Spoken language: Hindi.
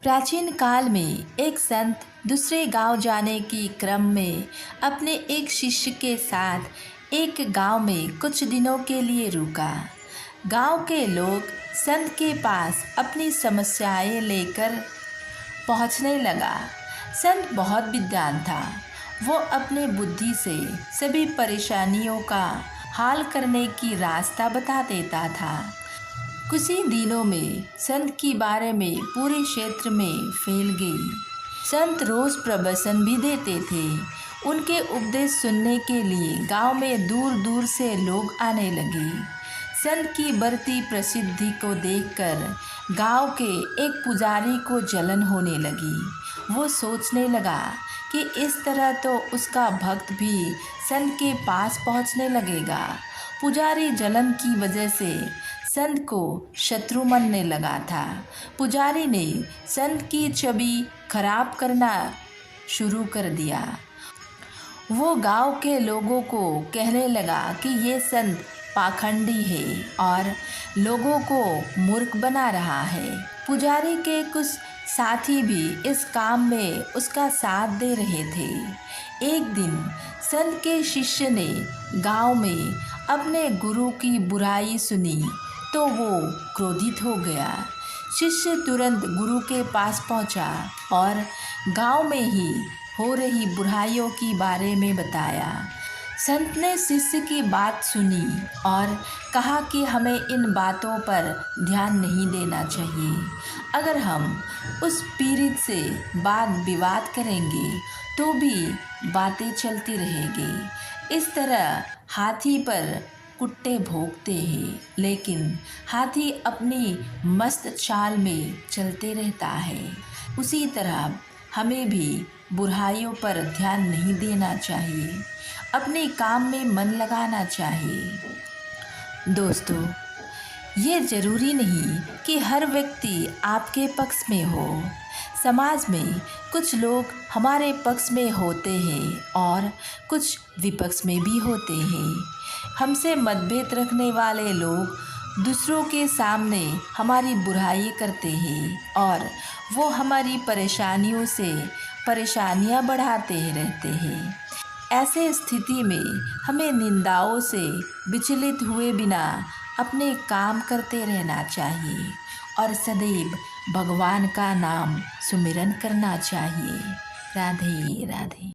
प्राचीन काल में एक संत दूसरे गांव जाने की क्रम में अपने एक शिष्य के साथ एक गांव में कुछ दिनों के लिए रुका। गांव के लोग संत के पास अपनी समस्याएं लेकर पहुंचने लगा। संत बहुत विद्वान था। वो अपने बुद्धि से सभी परेशानियों का हल करने की रास्ता बता देता था। कुछ ही दिनों में संत की बारे में पूरे क्षेत्र में फैल गई। संत रोज प्रवचन भी देते थे। उनके उपदेश सुनने के लिए गांव में दूर दूर से लोग आने लगे। संत की बढ़ती प्रसिद्धि को देखकर गांव के एक पुजारी को जलन होने लगी। वो सोचने लगा कि इस तरह तो उसका भक्त भी संत के पास पहुंचने लगेगा। पुजारी जलन की वजह से संत को शत्रु मानने लगा था। पुजारी ने संत की छवि खराब करना शुरू कर दिया। वो गांव के लोगों को कहने लगा कि ये संत पाखंडी है और लोगों को मूर्ख बना रहा है। पुजारी के कुछ साथी भी इस काम में उसका साथ दे रहे थे। एक दिन संत के शिष्य ने गांव में अपने गुरु की बुराई सुनी तो वो क्रोधित हो गया। शिष्य तुरंत गुरु के पास पहुंचा और गांव में ही हो रही बुराइयों के बारे में बताया। संत ने शिष्य की बात सुनी और कहा कि हमें इन बातों पर ध्यान नहीं देना चाहिए। अगर हम उस पीड़ित से वाद विवाद करेंगे तो भी बातें चलती रहेगी। इस तरह हाथी पर कुत्ते भौंकते हैं, लेकिन हाथी अपनी मस्त चाल में चलते रहता है। उसी तरह हमें भी बुराइयों पर ध्यान नहीं देना चाहिए, अपने काम में मन लगाना चाहिए। दोस्तों, ये ज़रूरी नहीं कि हर व्यक्ति आपके पक्ष में हो। समाज में कुछ लोग हमारे पक्ष में होते हैं और कुछ विपक्ष में भी होते हैं। हमसे मतभेद रखने वाले लोग दूसरों के सामने हमारी बुराई करते हैं और वो हमारी परेशानियों से परेशानियां बढ़ाते रहते हैं। ऐसे स्थिति में हमें निंदाओं से विचलित हुए बिना अपने काम करते रहना चाहिए और सदैव भगवान का नाम सुमिरन करना चाहिए। राधे राधे।